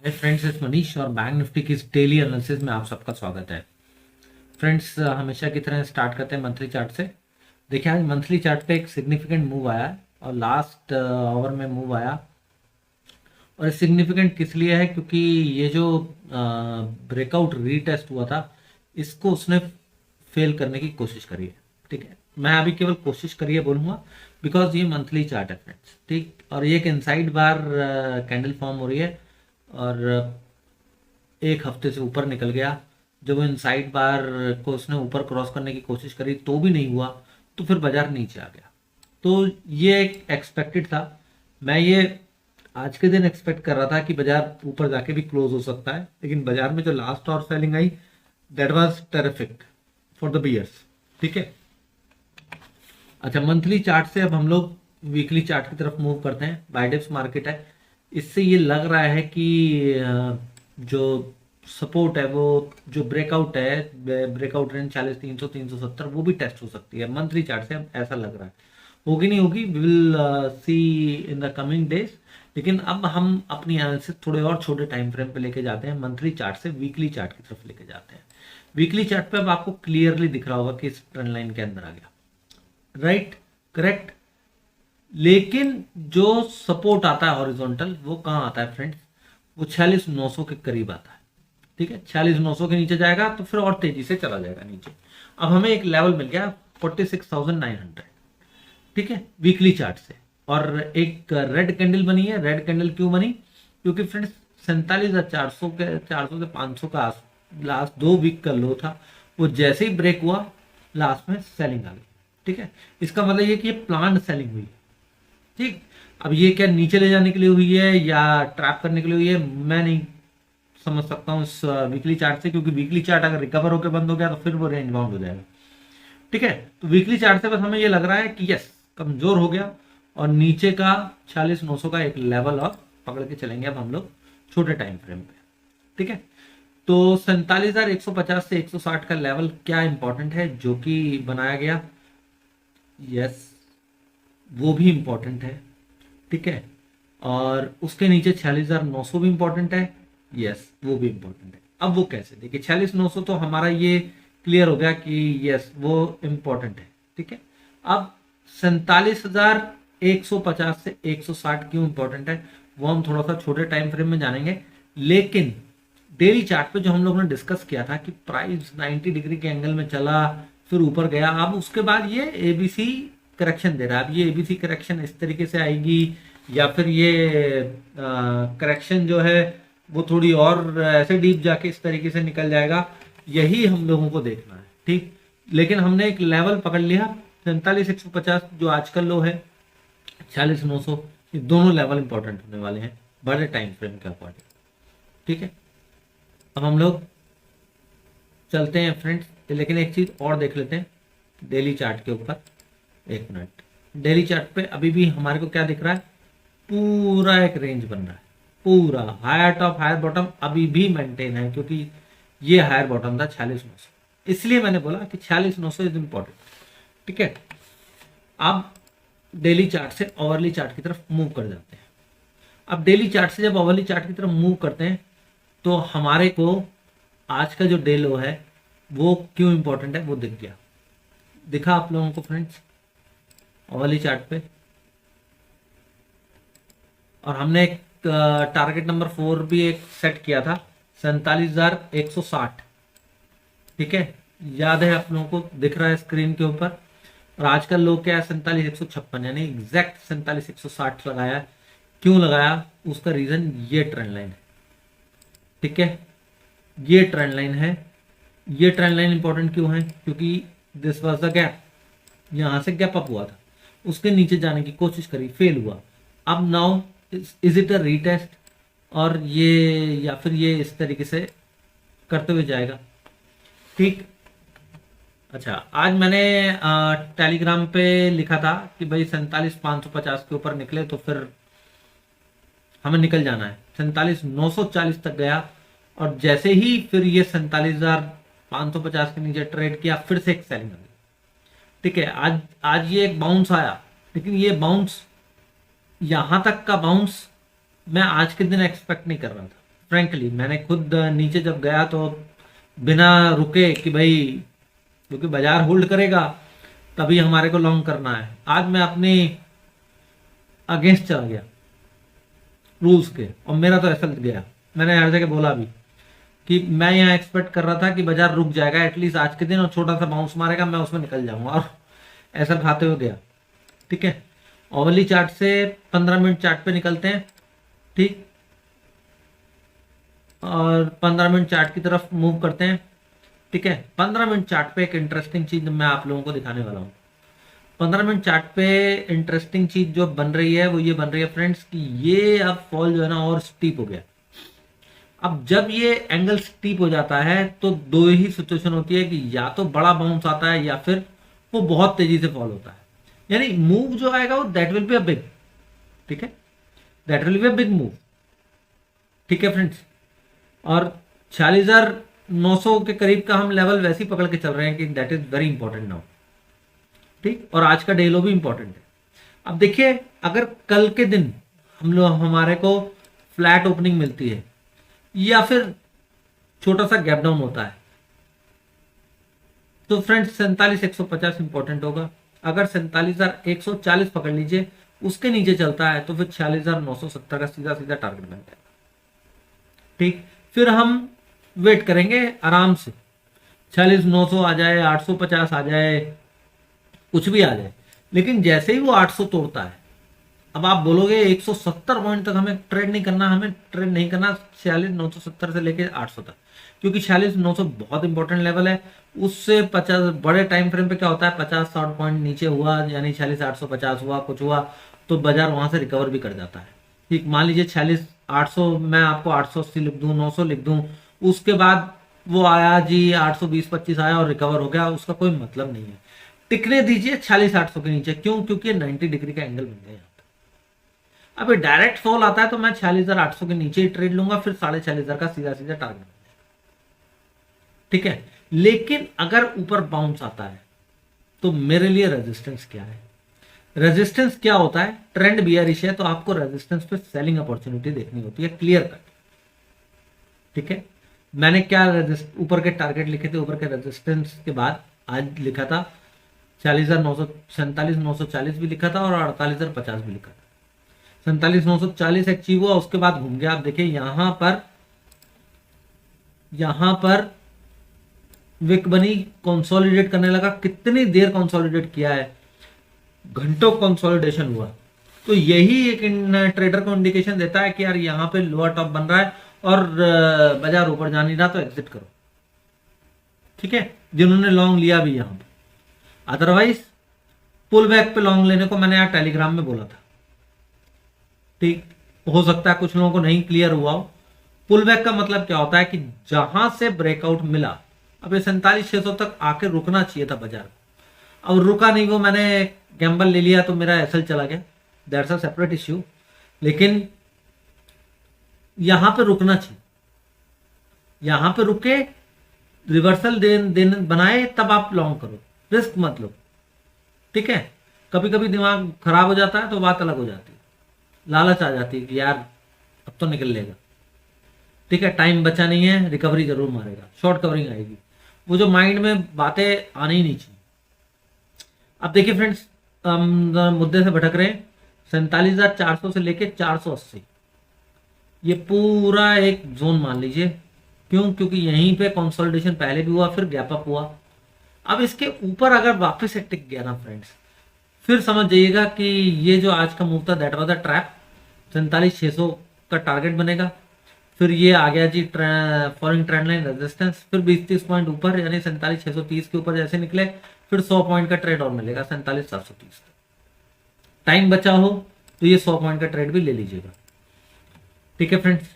Hi friends, इस मनीष और bank Nifty की इस डेली एनालिसिस में आप सबका स्वागत है। फ्रेंड्स, हमेशा की तरह स्टार्ट करते हैं मंथली चार्ट से। देखिए, आज मंथली चार्ट पे एक सिग्निफिकेंट मूव आया है और लास्ट आवर में मूव आया। और सिग्निफिकेंट किस लिए है? क्योंकि ये जो ब्रेकआउट रीटेस्ट हुआ था, इसको उसने फेल करने की कोशिश करी है। ठीक है, मैं अभी केवल कोशिश करिए बोलूँगा, बिकॉज ये मंथली चार्ट है फ्रेंड्स। ठीक, और ये एक इनसाइड बार कैंडल फॉर्म हो रही है और एक हफ्ते से ऊपर निकल गया। जब वो इनसाइड बार को उसने ऊपर क्रॉस करने की कोशिश करी तो भी नहीं हुआ, तो फिर बाजार नीचे आ गया। तो ये एक एक्सपेक्टेड था। मैं ये आज के दिन एक्सपेक्ट कर रहा था कि बाजार ऊपर जाके भी क्लोज हो सकता है, लेकिन बाजार में जो लास्ट और सेलिंग आई, that was terrific for the bears. ठीक है। अच्छा, मंथली चार्ट से अब हम लोग वीकली चार्ट की तरफ मूव करते हैं। बायडेप्स मार्केट है, इससे ये लग रहा है कि जो सपोर्ट है, वो जो ब्रेकआउट है, ब्रेकआउट रेंज 40 300 370, वो भी टेस्ट हो सकती है। मंथली चार्ट से अब ऐसा लग रहा है। होगी नहीं होगी, we will see in the coming days. लेकिन अब हम अपनी एनालिसिस थोड़े और छोटे टाइम फ्रेम पे लेके जाते हैं, मंथली चार्ट से वीकली चार्ट की तरफ लेके जाते हैं। वीकली चार्ट पे अब आपको क्लियरली दिख रहा होगा कि इस ट्रेंड लाइन के अंदर आ गया। Right, correct. लेकिन जो सपोर्ट आता है हॉरिजॉन्टल, वो कहाँ आता है फ्रेंड्स? वो 46,900 के करीब आता है। ठीक है, 46,900 के नीचे जाएगा तो फिर और तेजी से चला जाएगा नीचे। अब हमें एक लेवल मिल गया 46,900। ठीक है, वीकली चार्ट से। और एक रेड कैंडल बनी है। रेड कैंडल क्यों बनी? क्योंकि फ्रेंड्स 47,400 के 400 से 500 का लास्ट 2 वीक का लो था, वो जैसे ही ब्रेक हुआ लास्ट में सेलिंग आ गई। ठीक है, इसका मतलब ये कि ये प्लांट सेलिंग हुई। ठीक, अब ये क्या नीचे ले जाने के लिए हुई है या ट्रैप करने के लिए हुई है, मैं नहीं समझ सकता हूँ इस वीकली चार्ट से। क्योंकि वीकली चार्ट अगर रिकवर होकर बंद हो गया तो फिर वो रेंज बाउंड हो जाएगा। ठीक है, तो वीकली चार्ट से बस हमें ये लग रहा है कि यस, कमजोर हो गया और नीचे का 46,900 का एक लेवल और पकड़ के चलेंगे अब हम लोग छोटे टाइम फ्रेम पे। ठीक है, तो 47,150 से 160 का लेवल क्या इंपॉर्टेंट है जो कि बनाया गया? यस, वो भी इंपॉर्टेंट है। ठीक है, और उसके नीचे 46,900 भी इंपॉर्टेंट है। यस, वो भी इंपॉर्टेंट है। अब वो कैसे? देखिए, 46,900 तो हमारा ये क्लियर हो गया कि यस, वो इंपॉर्टेंट है। ठीक है, अब 47,150 से 160 क्यों इंपॉर्टेंट है, वो हम थोड़ा सा छोटे टाइम फ्रेम में जानेंगे। लेकिन डेली चार्ट पे जो हम लोगों ने डिस्कस किया था कि प्राइस 90 डिग्री के एंगल में चला, फिर ऊपर गया, अब उसके बाद ये एबीसी करेक्शन दे रहा है। अब ये एबीसी करेक्शन इस तरीके से आएगी या फिर ये करेक्शन जो है वो थोड़ी और ऐसे डीप जाके इस तरीके से निकल जाएगा, यही हम लोगों को देखना है। ठीक, लेकिन हमने एक लेवल पकड़ लिया 47,150, जो आजकल लो है 46,900। ये दोनों लेवल इंपॉर्टेंट होने वाले हैं बड़े टाइम फ्रेम के अकॉर्डिंग। ठीक है, अब हम लोग चलते हैं फ्रेंड्स, लेकिन एक चीज और देख लेते हैं डेली चार्ट के ऊपर। एक मिनट, डेली चार्ट पे अभी भी हमारे को क्या दिख रहा है? पूरा एक रेंज बन रहा है। पूरा हायर टॉप हायर बॉटम अभी भी मेंटेन है, क्योंकि ये हायर बॉटम था 46,900। इसलिए मैंने बोला कि 46,900 इज इंपॉर्टेंट। ठीक है, अब डेली चार्ट से ओवरली चार्ट की तरफ मूव कर जाते हैं। अब डेली चार्ट से जब ओवरली चार्ट की तरफ मूव करते हैं तो हमारे को आज का जो डे लो है वो क्यों इंपॉर्टेंट है वो दिख गया। दिखा आप लोगों को फ्रेंड्स ओवरली चार्ट पे? और हमने एक टारगेट नंबर 4 भी एक सेट किया था, 47,160। ठीक है, याद है आप लोगों को? दिख रहा है स्क्रीन के ऊपर। और आज का लो क्या है? 47,156, यानी एग्जैक्ट 47,160 लगाया। क्यों लगाया? उसका रीजन ये ट्रेंड लाइन है। ठीक है, ये ट्रेंड लाइन है। ये ट्रेंड लाइन इंपॉर्टेंट क्यों है? क्योंकि दिस वाज द गैप, यहां से गैप अप हुआ था, उसके नीचे जाने की कोशिश करी, फेल हुआ। अब now is it a retest, और ये या फिर ये इस तरीके से करते हुए जाएगा। ठीक, अच्छा, आज मैंने टेलीग्राम पे लिखा था कि भाई 47,550 के ऊपर निकले तो फिर हमें निकल जाना है। 47,940 तक गया और जैसे ही फिर ये 47,550 के नीचे ट्रेड किया, फिर से एक सेलिंग आ गई। ठीक है, आज आज ये एक बाउंस आया, लेकिन ये बाउंस, यहां तक का बाउंस मैं आज के दिन एक्सपेक्ट नहीं कर रहा था। फ्रेंकली मैंने खुद नीचे जब गया तो बिना रुके कि भाई क्योंकि बाजार होल्ड करेगा तभी हमारे को लॉन्ग करना है, आज मैं अपनी अगेंस्ट चला गया रूल्स के और मेरा तो ऐसा गया। मैंने हर जगह बोला भी कि मैं यहाँ एक्सपेक्ट कर रहा था कि बाजार रुक जाएगा एटलीस्ट आज के दिन और छोटा सा बाउंस मारेगा, मैं उसमें निकल जाऊंगा, और ऐसा खाते हुए गया। ठीक है, ओवरली चार्ट से 15 मिनट चार्ट पे निकलते हैं। ठीक, और 15 मिनट चार्ट की तरफ मूव करते हैं। ठीक है, 15 मिनट चार्ट पे एक इंटरेस्टिंग चीज मैं आप लोगों को दिखाने वाला हूँ। 15 मिनट चार्ट पे इंटरेस्टिंग चीज जो बन रही है वो ये बन रही है फ्रेंड्स कि ये अब फॉल जो है ना और स्टीप हो गया। अब जब ये एंगल स्टीप हो जाता है तो दो ही सिचुएशन होती है कि या तो बड़ा बाउंस आता है या फिर वो बहुत तेजी से फॉल होता है। यानी मूव जो आएगा वो that will be a big, ठीक है, that will be a big move. ठीक है फ्रेंड्स, और 46,900 के करीब का हम लेवल वैसे ही पकड़ के चल रहे हैं कि that is very important now. ठीक, और आज का डे लो भी इंपॉर्टेंट है। अब देखिए, अगर कल के दिन हम लोग हमारे को फ्लैट ओपनिंग मिलती है या फिर छोटा सा गैप डाउन होता है तो फ्रेंड्स 47,150 इंपॉर्टेंट होगा। अगर 47,140 पकड़ लीजिए, उसके नीचे चलता है तो फिर 46,970 का सीधा सीधा टारगेट बन जाएगा। ठीक, फिर हम वेट करेंगे आराम से, 46,900 आ जाए, 850 आ जाए, कुछ भी आ जाए, लेकिन जैसे ही वो 800 तोड़ता है, अब आप बोलोगे 170 पॉइंट तक हमें ट्रेड नहीं करना, हमें ट्रेड नहीं करना 46,970 से लेके 800 तक, क्योंकि 46,900 बहुत इंपॉर्टेंट लेवल है। उससे 50 बड़े टाइम फ्रेम पे क्या होता है, 50-60 पॉइंट नीचे हुआ यानी 46,850 हुआ, कुछ हुआ तो बाजार वहां से रिकवर भी कर जाता है। ठीक, मान लीजिए 46,800, मैं आपको 880 लिख दूं, 900 लिख दूं, उसके बाद वो आया जी 820-25 आया और रिकवर हो गया, उसका कोई मतलब नहीं है। टिकने दीजिए 46,800 के नीचे, क्यों? क्योंकि 90 डिग्री का एंगल बन गया। अब डायरेक्ट फॉल आता है तो मैं 46,800 के नीचे ही ट्रेड लूंगा, फिर 46,500 का सीधा सीधा टारगेट। ठीक है, लेकिन अगर ऊपर बाउंस आता है तो मेरे लिए रेजिस्टेंस क्या है? रेजिस्टेंस क्या होता है? ट्रेंड बियरिश है तो आपको रेजिस्टेंस पे सेलिंग अपॉर्चुनिटी देखनी होती है, क्लियर कट। ठीक है, मैंने क्या ऊपर के टारगेट लिखे थे, ऊपर के रेजिस्टेंस के बाद आज लिखा था 47,940 भी लिखा था और 48,050 भी लिखा था। 47,940 अचीव हुआ, उसके बाद घूम गया। आप देखिए यहां पर विक बनी, कंसोलिडेट करने लगा। कितनी देर कंसोलिडेट किया है, घंटों कंसोलिडेशन हुआ। तो यही एक ट्रेडर को इंडिकेशन देता है कि यार यहाँ पे लोअर टॉप बन रहा है और बाजार ऊपर जा नहीं रहा तो एग्जिट करो। ठीक है, जिन्होंने लॉन्ग लिया भी यहां पे, अदरवाइज पुल बैक पे लॉन्ग लेने को मैंने यार टेलीग्राम में बोला था। ठीक, हो सकता है कुछ लोगों को नहीं क्लियर हुआ हो। पुल बैक का मतलब क्या होता है कि जहां से ब्रेकआउट मिला, अब ये 47,600 तक आके रुकना चाहिए था बाजार, अब रुका नहीं, वो मैंने गैम्बल ले लिया तो मेरा एसएल चला गया, दैट्स अ सेपरेट इश्यू। लेकिन यहां पे रुकना चाहिए, यहां पे रुके रिवर्सल दिन बनाए तब आप लॉन्ग करो, रिस्क मत लो। ठीक है, कभी कभी दिमाग खराब हो जाता है तो बात अलग हो जाती है, लालच आ जाती है कि यार अब तो निकल लेगा। ठीक है, टाइम बचा नहीं है, रिकवरी जरूर मारेगा, शॉर्ट कवरिंग आएगी, वो जो माइंड में बातें आनी ही नहीं चाहिए। अब देखिए फ्रेंड्स, मुद्दे से भटक रहे हैं। 47,400 से लेके 480 ये पूरा एक जोन मान लीजिए। क्यों? क्योंकि यहीं पे कंसोलिडेशन पहले भी हुआ, फिर गैप अप हुआ। अब इसके ऊपर अगर वापस से टिक गया ना फ्रेंड्स, फिर समझ जाइएगा कि ये जो आज का मूव था दैट वाज अ ट्रैप। 47,600 का टारगेट बनेगा, फिर ये आ गया जी फॉलोइंग ट्रेंड लाइन रेजिस्टेंस, फिर 20-30 पॉइंट ऊपर यानी 47,630 के ऊपर जैसे निकले, फिर 100 पॉइंट का ट्रेड और मिलेगा 47,730। टाइम बचा हो तो ये 100 पॉइंट का ट्रेड भी ले लीजिएगा। ठीक है फ्रेंड्स,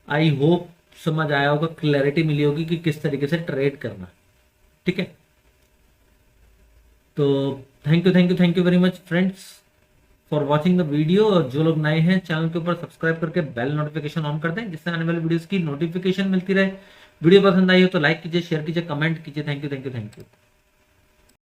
आई होप समझ आया होगा, क्लैरिटी मिली होगी कि किस तरीके से ट्रेड करना। ठीक है, तो thank you very much friends for watching the video. और जो लोग नए हैं चैनल के ऊपर सब्सक्राइब करके बेल नोटिफिकेशन ऑन कर दें, जिससे आने वाली वीडियोस की नोटिफिकेशन मिलती रहे। वीडियो पसंद आई हो तो लाइक कीजिए, शेयर कीजिए, कमेंट कीजिए। Thank you.